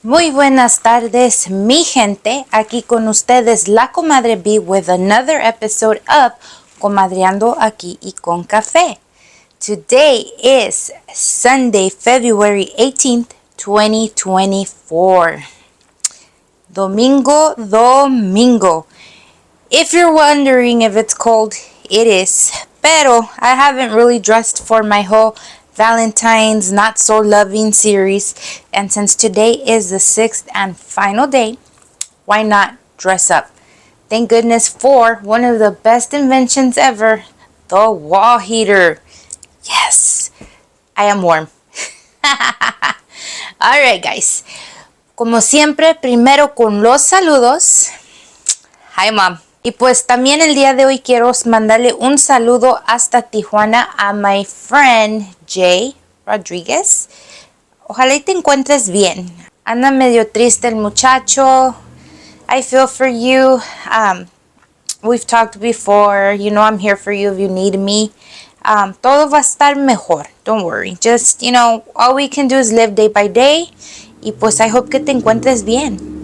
Muy buenas tardes, mi gente. Aquí con ustedes la comadre B with another episode of Comadreando aquí y con café. Today is Sunday, February 18th, 2024. Domingo. If you're wondering if it's cold, it is. Pero I haven't really dressed for my whole Valentine's Not So Loving series, and since today is the 6th and final day, why not dress up? Thank goodness for one of the best inventions ever, the wall heater. Yes, I am warm. Alright guys, como siempre, primero con los saludos. Hi mom. Y pues también el día de hoy quiero mandarle un saludo hasta Tijuana a my friend Jay Rodriguez. Ojalá y te encuentres bien. Anda medio triste el muchacho. I feel for you. We've talked before. You know I'm here for you if you need me. Todo va a estar mejor. Don't worry. Just, all we can do is live day by day. Y pues I hope que te encuentres bien.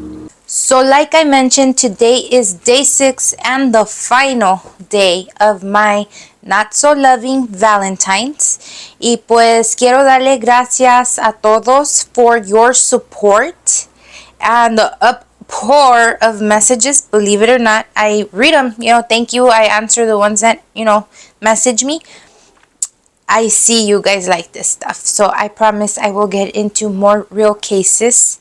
So like I mentioned, today is day 6 and the final day of my Not So Loving Valentine's. Y pues quiero darle gracias a todos for your support and the outpour of messages. Believe it or not, I read them. Thank you. I answer the ones that, message me. I see you guys like this stuff. So I promise I will get into more real cases.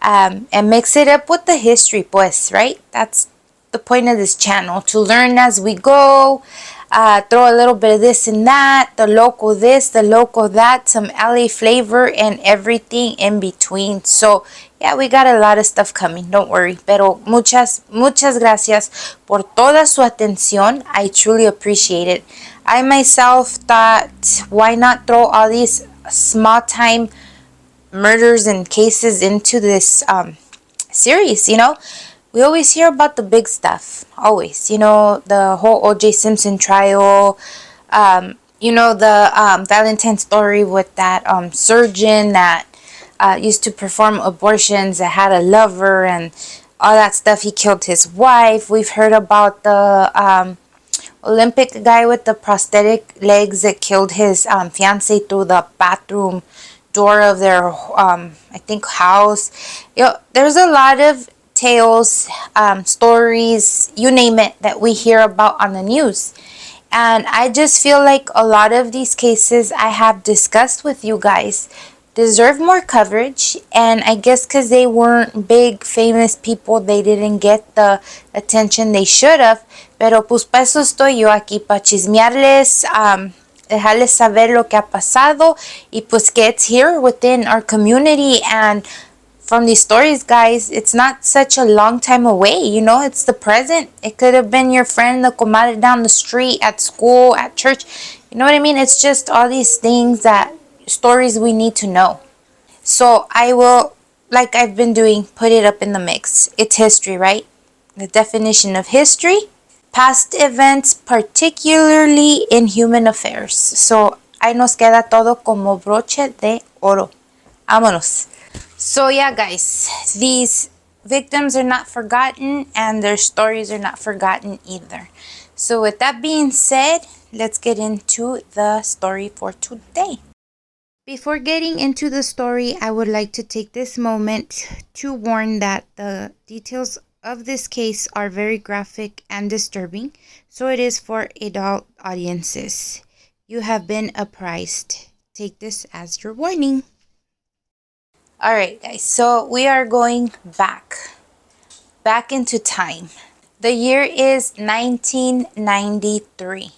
And mix it up with the history, pues, right? That's the point of this channel, to learn as we go, throw a little bit of this and that, the local this, the local that, some LA flavor, and everything in between. So, yeah, we got a lot of stuff coming, don't worry. Pero muchas gracias por toda su atención. I truly appreciate it. I myself thought, why not throw all these small-time murders and cases into this series? We always hear about the big stuff, always, the whole OJ Simpson trial, the Valentine story with that surgeon that used to perform abortions, that had a lover and all that stuff. He killed his wife. We've heard about the Olympic guy with the prosthetic legs that killed his fiance through the bathroom door of their I think house. There's a lot of tales, stories, you name it, that we hear about on the news, and I just feel like a lot of these cases I have discussed with you guys deserve more coverage. And I guess because they weren't big famous people, they didn't get the attention they should have. Pero pues para eso estoy yo aquí, para chismearles, dejarles saber lo que ha pasado, y pues que it's here within our community. And from these stories, guys, it's not such a long time away, it's the present. It could have been your friend, the comadre down the street, at school, at church, you know what I mean? It's just all these things, stories we need to know. So I will, like I've been doing, put it up in the mix. It's history, right? The definition of history: past events, particularly in human affairs. So, ahí nos queda todo como broche de oro. Vámonos. So, yeah, guys, these victims are not forgotten, and their stories are not forgotten either. So, with that being said, let's get into the story for today. Before getting into the story, I would like to take this moment to warn that the details of this case are very graphic and disturbing, so it is for adult audiences. You have been apprised. Take this as your warning. Alright guys, so we are going back into time. The year is 1993.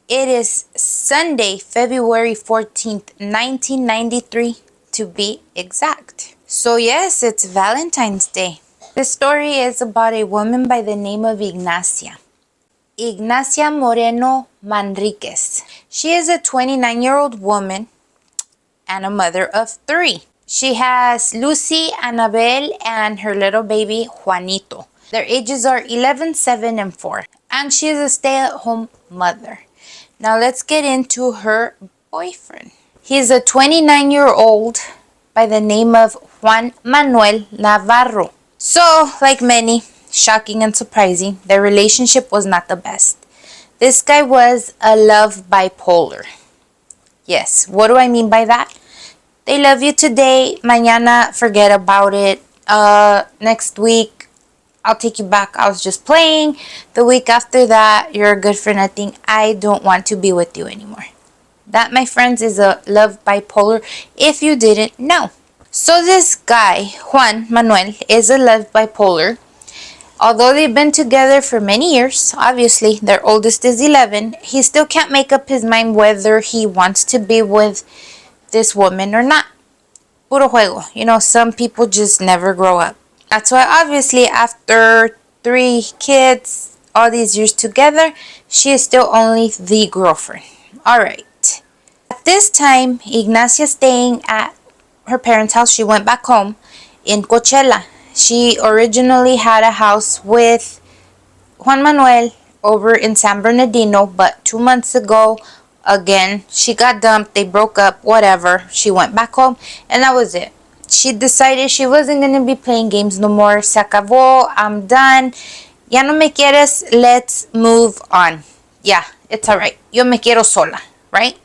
It is Sunday, February 14th, 1993 to be exact. So yes, it's Valentine's Day. This story is about a woman by the name of Ignacia. Ignacia Moreno Manriquez. She is a 29-year-old woman and a mother of 3. She has Lucy, Annabelle, and her little baby, Juanito. Their ages are 11, 7, and 4. And she is a stay-at-home mother. Now let's get into her boyfriend. He's a 29-year-old by the name of Juan Manuel Navarro. So, like many, shocking and surprising, their relationship was not the best. This guy was a love bipolar. Yes, what do I mean by that? They love you today, mañana forget about it. Next week, I'll take you back. I was just playing. The week after that, you're good for nothing. I don't want to be with you anymore. That, my friends, is a love bipolar if you didn't know. So this guy, Juan Manuel, is a love bipolar. Although they've been together for many years, obviously their oldest is 11, he still can't make up his mind whether he wants to be with this woman or not. Puro juego. You know, some people just never grow up. That's why obviously after 3 kids, all these years together, she is still only the girlfriend. Alright. At this time, Ignacia staying at her parents' house. She went back home in Coachella. She originally had a house with Juan Manuel over in San Bernardino, but 2 months ago, again, she got dumped, they broke up, whatever. She went back home, and that was it. She decided she wasn't going to be playing games no more. Se acabó, I'm done. Ya no me quieres, let's move on. Yeah, it's alright. Yo me quiero sola, right?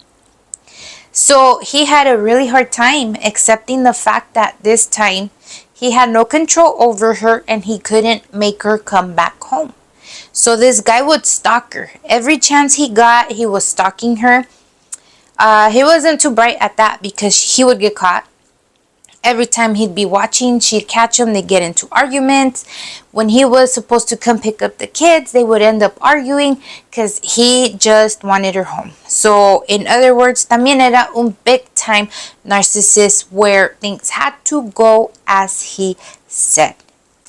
So he had a really hard time accepting the fact that this time he had no control over her and he couldn't make her come back home. So this guy would stalk her. Every chance he got, he was stalking her. He wasn't too bright at that because he would get caught. Every time he'd be watching, she'd catch him. They'd get into arguments. When he was supposed to come pick up the kids, they would end up arguing because he just wanted her home. So, in other words, también era un big time narcissist where things had to go as he said.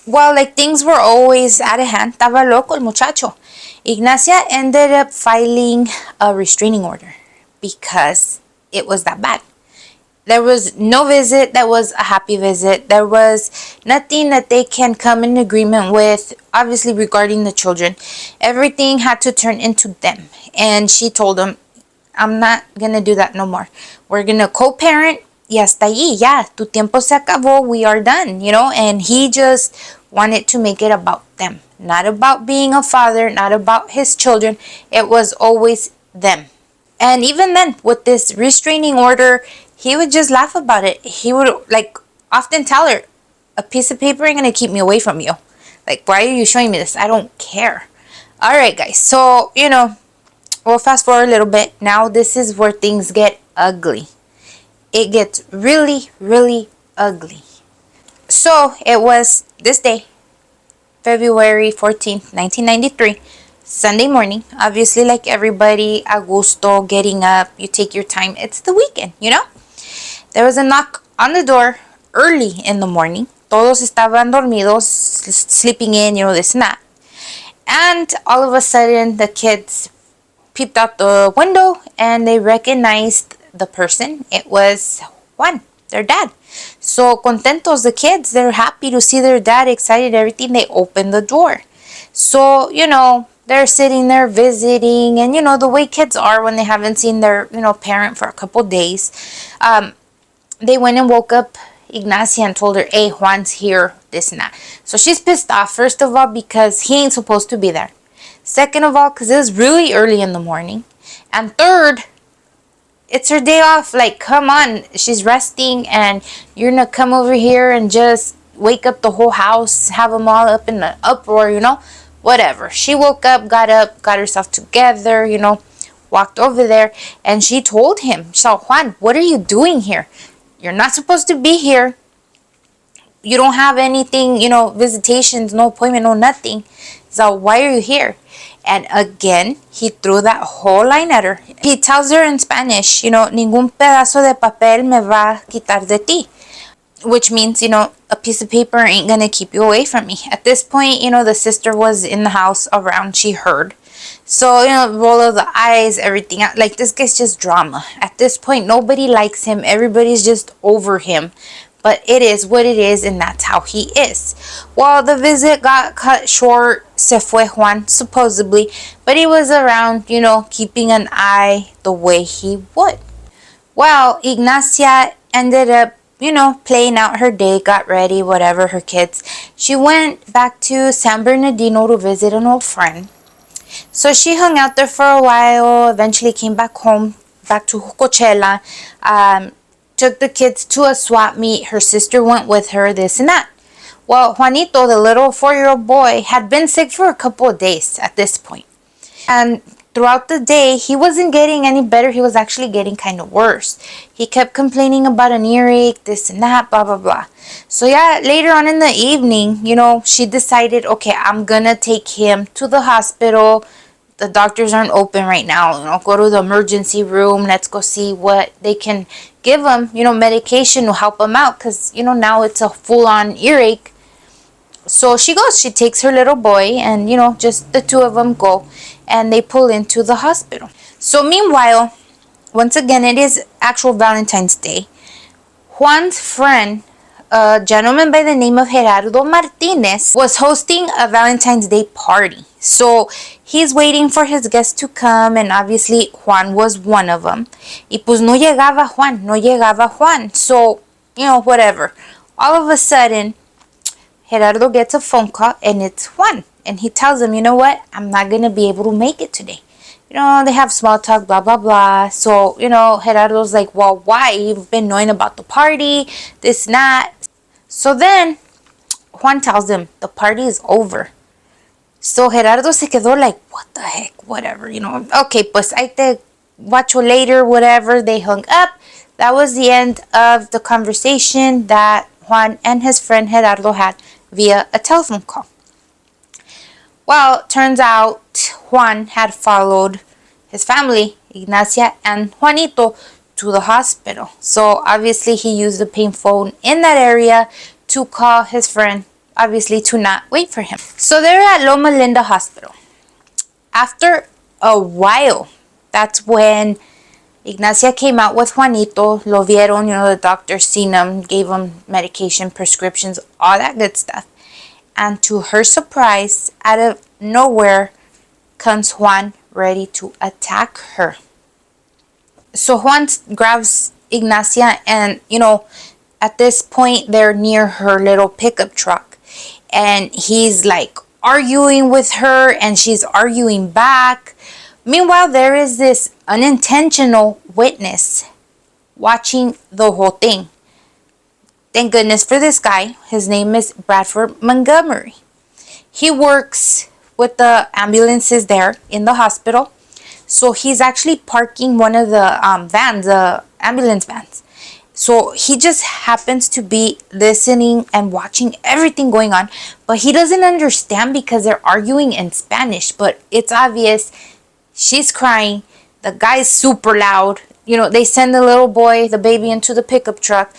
Well, like things were always out of hand, estaba loco el muchacho. Ignacia ended up filing a restraining order because it was that bad. There was no visit that was a happy visit. There was nothing that they can come in agreement with, obviously regarding the children. Everything had to turn into them. And she told him, I'm not going to do that no more. We're going to co-parent. Y hasta allí, ya, tu tiempo se acabó. We are done, you know. And he just wanted to make it about them. Not about being a father, not about his children. It was always them. And even then, with this restraining order, he would just laugh about it. He would like often tell her, a piece of paper ain't gonna keep me away from you. Like, why are you showing me this? I don't care. Alright guys, so you know, we'll fast forward a little bit. Now this is where things get ugly. It gets really, really ugly. So it was this day, February 14th, 1993. Sunday morning, obviously like everybody, a gusto, getting up, you take your time. It's the weekend, you know? There was a knock on the door early in the morning. Todos estaban dormidos, sleeping in, you know, this and that. And all of a sudden, the kids peeped out the window and they recognized the person. It was Juan, their dad. So contentos, the kids, they're happy to see their dad, excited, everything. They opened the door. So, you know, they're sitting there visiting, and you know the way kids are when they haven't seen their, you know, parent for a couple days. They went and woke up Ignacia and told her, hey, Juan's here, this and that. So she's pissed off, first of all, because he ain't supposed to be there. Second of all, because it was really early in the morning. And third, it's her day off. Like, come on, she's resting and you're gonna come over here and just wake up the whole house, have them all up in an uproar, you know? Whatever. She woke up, got herself together, you know, walked over there, and she told him, so Juan, what are you doing here? You're not supposed to be here. You don't have anything, you know, visitations, no appointment, no nothing. So why are you here? And again, he threw that whole line at her. He tells her in Spanish, you know, ningún pedazo de papel me va a quitar de ti. Which means, you know, a piece of paper ain't gonna keep you away from me. At this point, you know, the sister was in the house around. She heard. So, you know, roll of the eyes, everything. Like, this guy's just drama. At this point, nobody likes him. Everybody's just over him. But it is what it is, and that's how he is. Well, the visit got cut short. Se fue Juan, supposedly. But he was around, you know, keeping an eye the way he would. Well, Ignacia ended up playing out her day, got ready, whatever, her kids. She went back to San Bernardino to visit an old friend. So she hung out there for a while, eventually came back home, back to Coachella, took the kids to a swap meet. Her sister went with her, this and that. Well, Juanito, the little 4-year-old boy, had been sick for a couple of days at this point. And throughout the day, he wasn't getting any better. He was actually getting kind of worse. He kept complaining about an earache, this and that, blah, blah, blah. So yeah, later on in the evening, she decided, okay, I'm gonna take him to the hospital. The doctors aren't open right now. Go to the emergency room. Let's go see what they can give him, medication to help him out. Because, now it's a full-on earache. So she goes, she takes her little boy and, just the two of them go and they pull into the hospital. So meanwhile, once again, it is actual Valentine's Day. Juan's friend, a gentleman by the name of Gerardo Martinez, was hosting a Valentine's Day party. So he's waiting for his guests to come, and obviously Juan was one of them. Y pues no llegaba Juan. So, whatever. All of a sudden, Gerardo gets a phone call, and it's Juan. And he tells him, you know what? I'm not going to be able to make it today. They have small talk, blah, blah, blah. So, Gerardo's like, well, why? You've been knowing about the party, this and that. So then, Juan tells him, the party is over. So Gerardo se quedó like, what the heck? Whatever, Okay, pues ahí te guacho later, whatever. They hung up. That was the end of the conversation that Juan and his friend Gerardo had via a telephone call. Well, turns out Juan had followed his family, Ignacia and Juanito, to the hospital. So obviously he used the payphone in that area to call his friend, obviously to not wait for him. So they're at Loma Linda Hospital. After a while, that's when Ignacia came out with Juanito. Lo vieron, the doctor seen him, gave him medication, prescriptions, all that good stuff. And to her surprise, out of nowhere comes Juan ready to attack her. So Juan grabs Ignacia and, at this point they're near her little pickup truck. And he's like arguing with her and she's arguing back. Meanwhile, there is this unintentional witness watching the whole thing. Thank goodness for this guy. His name is Bradford Montgomery. He works with the ambulances there in the hospital. So he's actually parking one of the vans, the ambulance vans. So he just happens to be listening and watching everything going on. But he doesn't understand because they're arguing in Spanish. But it's obvious. She's crying. The guy's super loud. They send the little boy, the baby, into the pickup truck.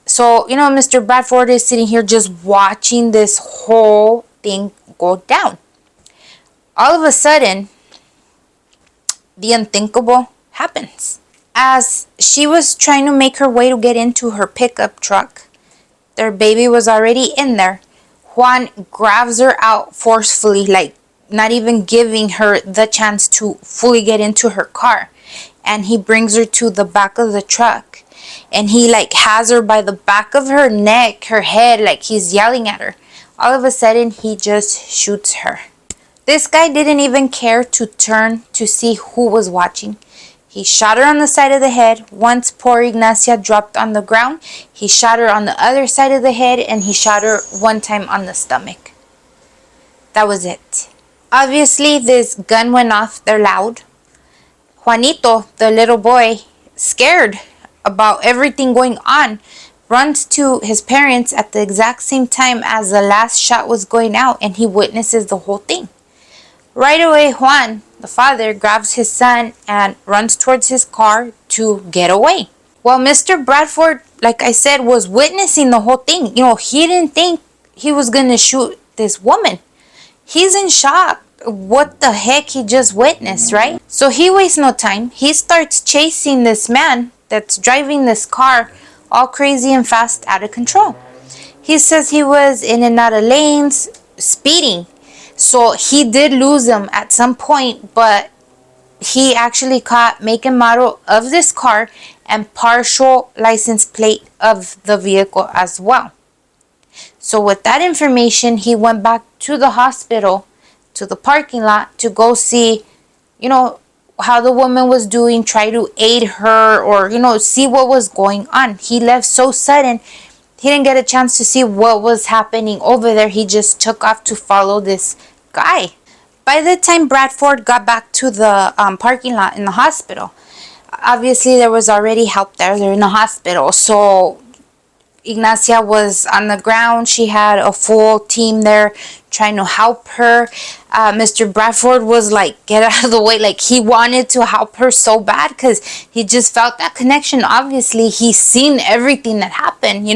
So, Mr. Bradford is sitting here just watching this whole thing go down. All of a sudden, the unthinkable happens. As she was trying to make her way to get into her pickup truck, their baby was already in there. Juan grabs her out forcefully, like not even giving her the chance to fully get into her car. And he brings her to the back of the truck. And he has her by the back of her neck, her head, like he's yelling at her. All of a sudden, he just shoots her. This guy didn't even care to turn to see who was watching. He shot her on the side of the head. Once poor Ignacia dropped on the ground, he shot her on the other side of the head and he shot her one time on the stomach. That was it. Obviously, this gun went off. They're loud. Juanito, the little boy, scared about everything going on, runs to his parents at the exact same time as the last shot was going out, and he witnesses the whole thing. Right away, Juan, the father, grabs his son and runs towards his car to get away. While Mr. Bradford, like I said, was witnessing the whole thing. He didn't think he was going to shoot this woman. He's in shock. What the heck he just witnessed, right? So he wastes no time. He starts chasing this man that's driving this car all crazy and fast, out of control. He says he was in and out of lanes, speeding. So he did lose him at some point, but he actually caught make and model of this car and partial license plate of the vehicle as well. So with that information, he went back to the hospital, to the parking lot, to go see, how the woman was doing, try to aid her, or, see what was going on. He left so sudden, he didn't get a chance to see what was happening over there. He just took off to follow this guy. By the time Bradford got back to the parking lot in the hospital, obviously there was already help there. They're in the hospital. So Ignacia was on the ground. She had a full team there trying to help her. Mr. Bradford was like, get out of the way. Like, he wanted to help her so bad because he just felt that connection. Obviously, he's seen everything that happened,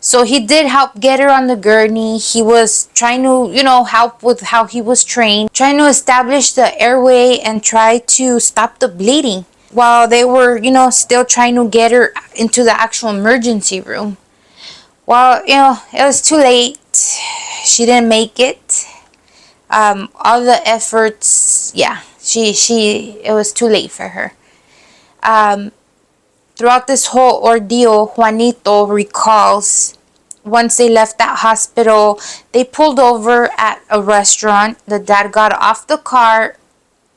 So he did help get her on the gurney. He was trying to, help with how he was trained, trying to establish the airway and try to stop the bleeding while they were, still trying to get her into the actual emergency room. Well, it was too late. She didn't make it. All the efforts, it was too late for her. Throughout this whole ordeal, Juanito recalls once they left that hospital, they pulled over at a restaurant. The dad got off the car,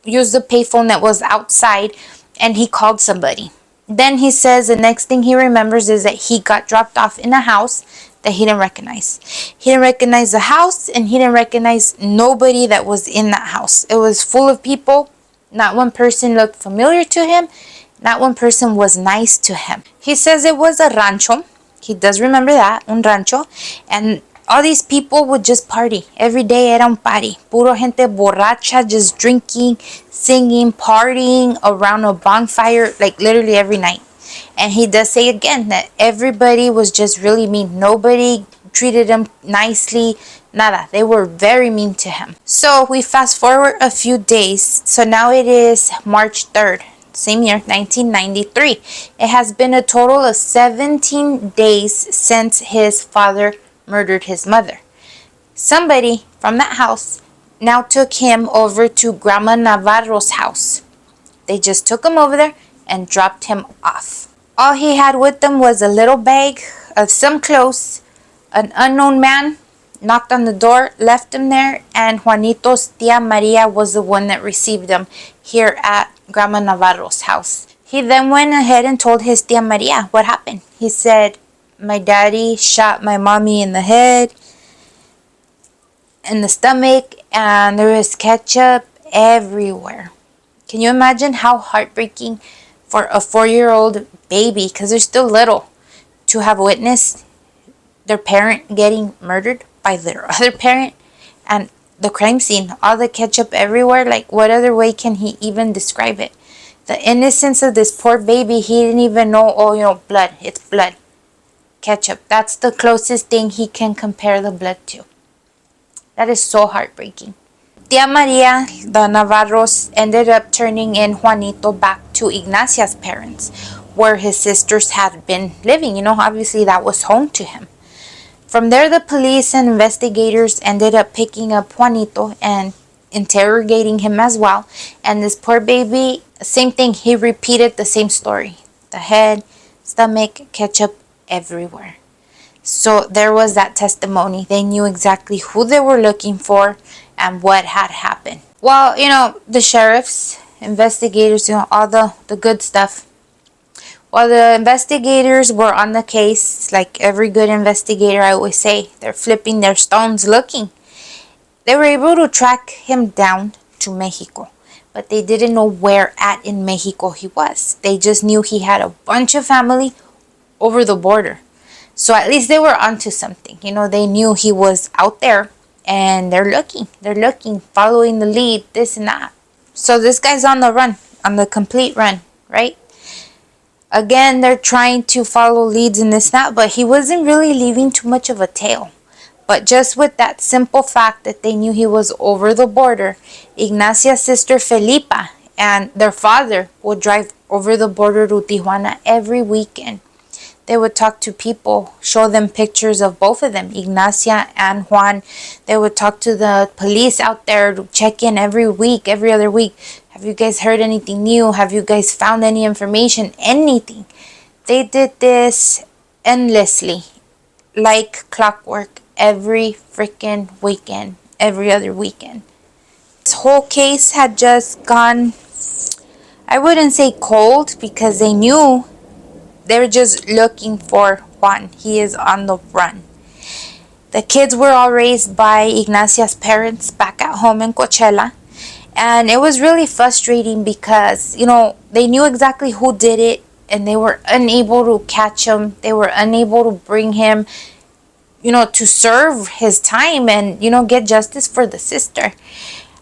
used the payphone that was outside, and he called somebody. Then he says the next thing he remembers is that he got dropped off in a house that he didn't recognize. He didn't recognize the house, and he didn't recognize nobody that was in that house. It was full of people. Not one person looked familiar to him. Not one person was nice to him. He says it was a rancho. He does remember that, un rancho. And all these people would just party. Every day era un party. Puro gente borracha, just drinking, singing, partying around a bonfire, like literally every night. And he does say again that everybody was just really mean. Nobody treated him nicely, nada. They were very mean to him. So we fast forward a few days. So now it is March 3rd. Same year, 1993. It has been a total of 17 days since his father murdered his mother. Somebody from that house now took him over to Grandma Navarro's house. They just took him over there and dropped him off. All he had with him was a little bag of some clothes. An unknown man knocked on the door, left him there, and Juanito's Tia Maria was the one that received him here at Grandma Navarro's house. He then went ahead and told his Tia Maria what happened. He said, my daddy shot my mommy in the head, in the stomach, and there was ketchup everywhere. Can you imagine how heartbreaking for a 4-year-old baby, because they're still little, to have witnessed their parent getting murdered by their other parent, and the crime scene, all the ketchup everywhere? Like, what other way can he even describe it? The innocence of this poor baby, he didn't even know, blood, it's blood. Ketchup, that's the closest thing he can compare the blood to. That is so heartbreaking. Tia Maria, the Navarros, ended up turning in Juanito back to Ignacia's parents, where his sisters had been living. Obviously that was home to him. From there, the police and investigators ended up picking up Juanito and interrogating him as well. And this poor baby, same thing, he repeated the same story. The head, stomach, ketchup everywhere. So there was that testimony. They knew exactly who they were looking for and what had happened. Well, the sheriffs, investigators, all the good stuff. While the investigators were on the case, like every good investigator, I always say, they're flipping their stones looking. They were able to track him down to Mexico, but they didn't know where at in Mexico he was. They just knew he had a bunch of family over the border. So at least they were onto something. They knew he was out there, and they're looking, following the lead, this and that. So this guy's on the run, on the complete run, right? Again, they're trying to follow leads in this, that, but he wasn't really leaving too much of a tail. But just with that simple fact that they knew he was over the border, Ignacia's sister Felipa and their father would drive over the border to Tijuana every weekend. They would talk to people, show them pictures of both of them, Ignacia and Juan. They would talk to the police out there to check in every week, every other week. Have you guys heard anything new? Have you guys found any information? Anything. They did this endlessly, like clockwork, every freaking weekend, every other weekend. This whole case had just gone, I wouldn't say cold, because they knew. They were just looking for Juan. He is on the run. The kids were all raised by Ignacia's parents back at home in Coachella. And it was really frustrating because, they knew exactly who did it and they were unable to catch him. They were unable to bring him, to serve his time and, get justice for the sister.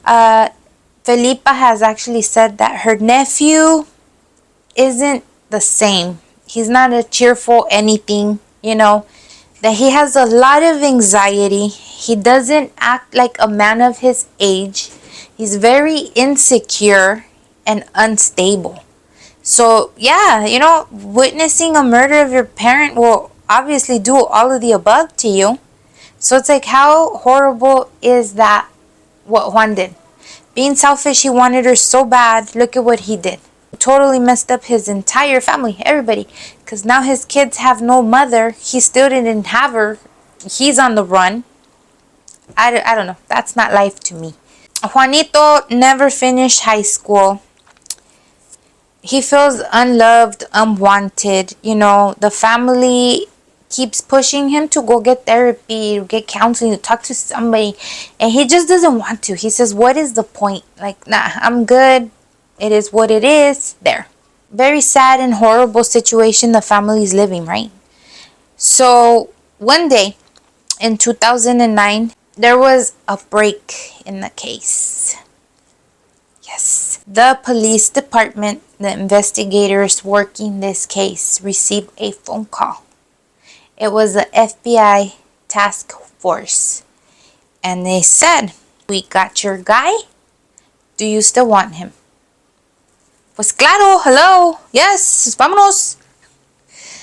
Felipa has actually said that her nephew isn't the same. He's not a cheerful anything, that he has a lot of anxiety. He doesn't act like a man of his age. He's very insecure and unstable. So, yeah, witnessing a murder of your parent will obviously do all of the above to you. So it's like, how horrible is that, what Juan did? Being selfish, he wanted her so bad. Look at what he did. Totally messed up his entire family, everybody, because now his kids have no mother. He still didn't have her. He's on the run. I don't know. That's not life to me. Juanito never finished high school. He feels unloved, unwanted. The family keeps pushing him to go get therapy, to get counseling, to talk to somebody, and he just doesn't want to. He says, what is the point? Like, nah, I'm good. It is what it is. There. Very sad and horrible situation the family is living, right? So one day in 2009, there was a break in the case. Yes. The police department, the investigators working this case, received a phone call. It was the FBI task force. And they said, we got your guy. Do you still want him? Pues claro, hello, yes, vámonos.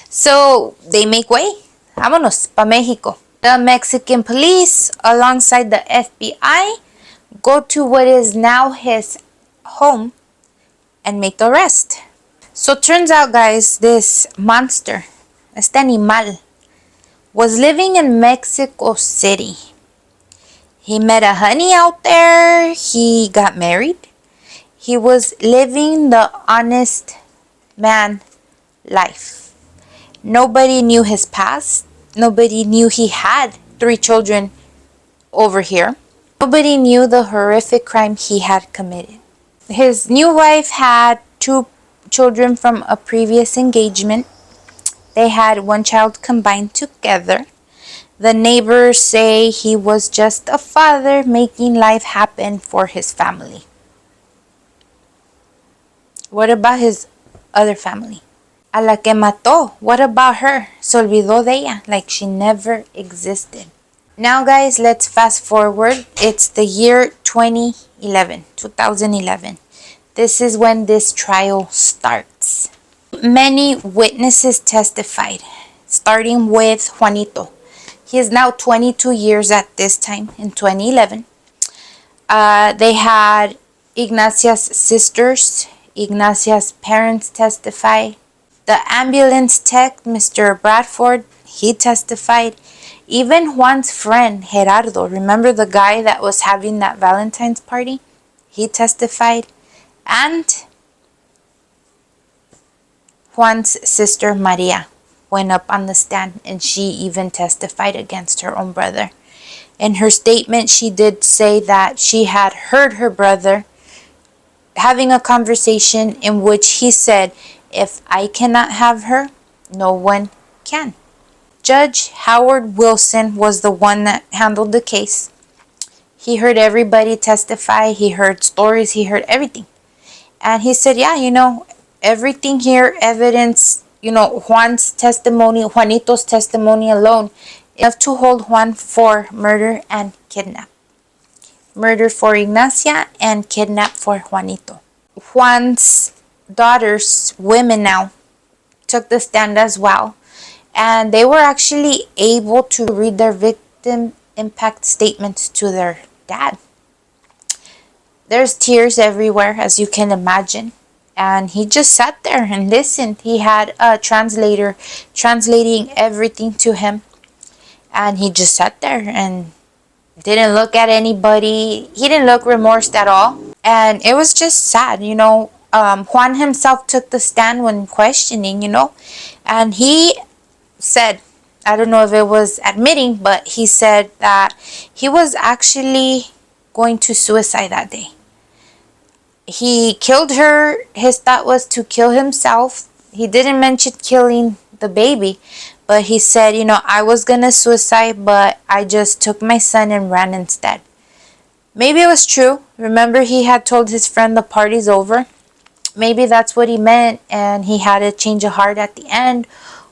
So they make way, vámonos, pa Mexico. The Mexican police, alongside the FBI, go to what is now his home and make the arrest. So turns out, guys, this monster, este animal, was living in Mexico City. He met a honey out there, he got married. He was living the honest man life. Nobody knew his past. Nobody knew he had 3 children over here. Nobody knew the horrific crime he had committed. His new wife had 2 children from a previous engagement. They had 1 child combined together. The neighbors say he was just a father making life happen for his family. What about his other family? A la que mató, what about her? Se olvidó de ella, like she never existed. Now, guys, let's fast forward. It's the year 2011. This is when this trial starts. Many witnesses testified, starting with Juanito. He is now 22 years at this time, in 2011. They had Ignacia's sisters, Ignacia's parents testify. The ambulance tech, Mr. Bradford, he testified. Even Juan's friend, Gerardo, remember the guy that was having that Valentine's party? He testified. And Juan's sister, Maria, went up on the stand and she even testified against her own brother. In her statement, she did say that she had heard her brother having a conversation in which he said, if I cannot have her, no one can. Judge Howard Wilson was the one that handled the case. He heard everybody testify. He heard stories. He heard everything. And he said, yeah, everything here, evidence, Juan's testimony, Juanito's testimony alone, enough to hold Juan for murder and kidnap. Murder for Ignacia and kidnap for Juanito. Juan's daughters, women now, took the stand as well. And they were actually able to read their victim impact statements to their dad. There's tears everywhere, as you can imagine. And he just sat there and listened. He had a translator translating everything to him. And he just sat there and didn't look at anybody. He didn't look remorsed at all. And it was just sad, Juan himself took the stand when questioning, and he said, I don't know if it was admitting, but he said that he was actually going to suicide that day. He killed her. His thought was to kill himself. He didn't mention killing the baby, but he said, I was gonna suicide, but I just took my son and ran instead. Maybe it was true. Remember, he had told his friend the party's over. Maybe that's what he meant, and he had a change of heart at the end,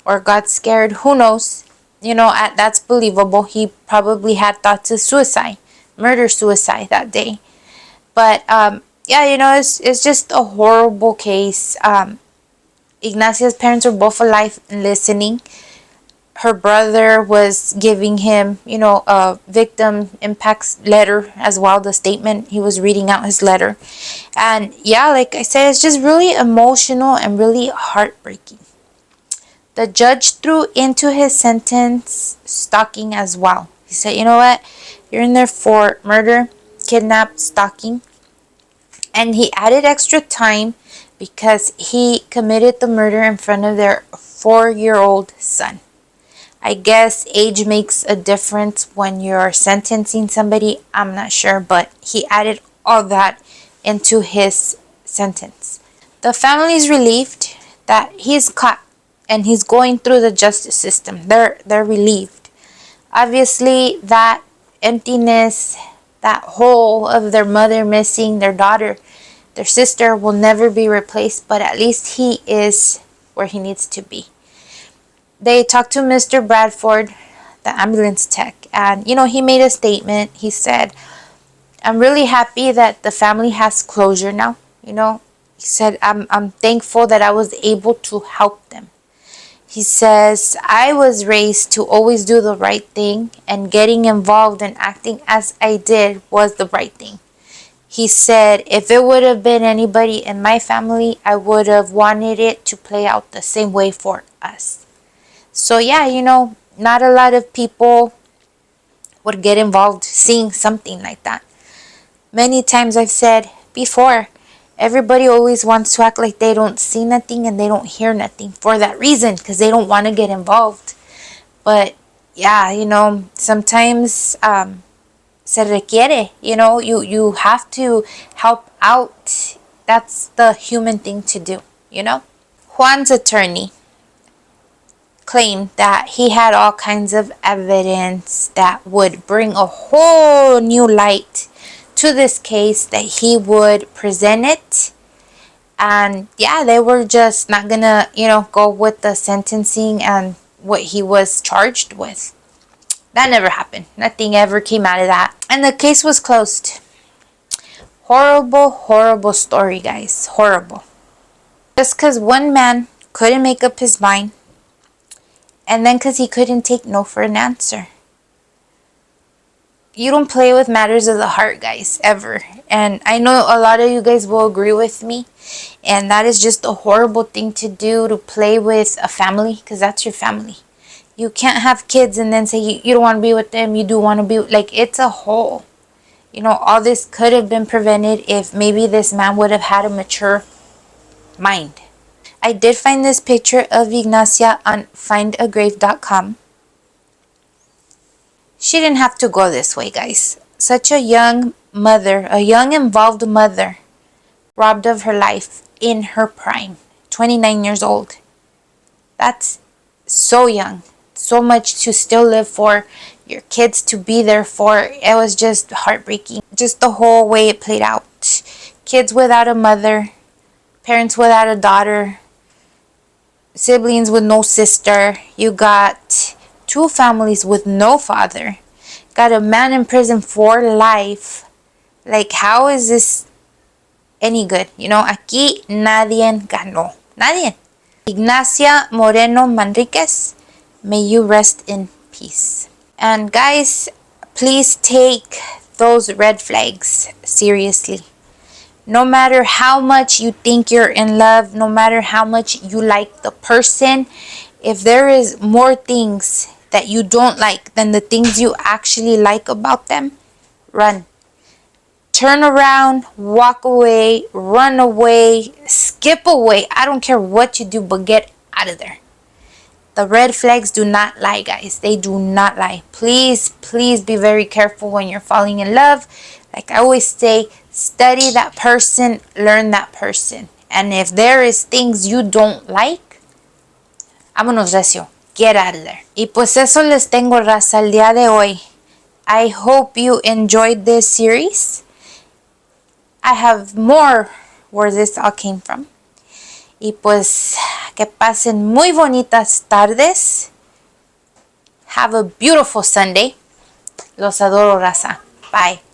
or got scared. Who knows? That's believable. He probably had thoughts of suicide, murder-suicide that day. But yeah, it's just a horrible case. Ignacia's parents were both alive and listening. Her brother was giving him, a victim impacts letter as well, the statement. He was reading out his letter. And yeah, like I said, it's just really emotional and really heartbreaking. The judge threw into his sentence stalking as well. He said, you know what? You're in there for murder, kidnap, stalking. And he added extra time because he committed the murder in front of their 4-year-old son. I guess age makes a difference when you're sentencing somebody. I'm not sure, but he added all that into his sentence. The family is relieved that he's caught and he's going through the justice system. They're relieved. Obviously, that emptiness, that hole of their mother missing, their daughter, their sister will never be replaced, but at least he is where he needs to be. They talked to Mr. Bradford, the ambulance tech, and he made a statement. He said, I'm really happy that the family has closure now. He said, I'm thankful that I was able to help them. He says, I was raised to always do the right thing, and getting involved and acting as I did was the right thing. He said, if it would have been anybody in my family, I would have wanted it to play out the same way for us. So yeah, not a lot of people would get involved seeing something like that. Many times I've said before, everybody always wants to act like they don't see nothing and they don't hear nothing for that reason, because they don't want to get involved. But yeah, sometimes se requiere, you have to help out. That's the human thing to do, Juan's attorney claimed that he had all kinds of evidence that would bring a whole new light to this case, that he would present it. And yeah, they were just not gonna, go with the sentencing and what he was charged with. That never happened. Nothing ever came out of that. And the case was closed. Horrible, horrible story, guys. Horrible. Just because one man couldn't make up his mind, and then because he couldn't take no for an answer. You don't play with matters of the heart, guys, ever. And I know a lot of you guys will agree with me. And that is just a horrible thing to do, to play with a family, because that's your family. You can't have kids and then say you don't want to be with them. You do want to be, like, it's a whole. All this could have been prevented if maybe this man would have had a mature mind. I did find this picture of Ignacia on findagrave.com. She didn't have to go this way, guys. Such a young mother, a young involved mother, robbed of her life in her prime, 29 years old. That's so young. So much to still live for, your kids to be there for. It was just heartbreaking. Just the whole way it played out. Kids without a mother, parents without a daughter, siblings with no sister. You got 2 families with no father. Got a man in prison for life. Like, how is this any good? Aquí nadie ganó. Nadie. Ignacia Moreno Manriquez May you rest in peace. And guys, please take those red flags seriously. No matter how much you think you're in love, no matter how much you like the person, if there is more things that you don't like than the things you actually like about them, run. Turn around, walk away, run away, skip away. I don't care what you do, but get out of there. The red flags do not lie, guys. They do not lie. Please, please be very careful when you're falling in love. Like I always say, study that person, learn that person. And if there is things you don't like, vámonos recio. Get out of there. Y pues eso les tengo, raza, el día de hoy. I hope you enjoyed this series. I have more where this all came from. Y pues que pasen muy bonitas tardes. Have a beautiful Sunday. Los adoro, raza. Bye.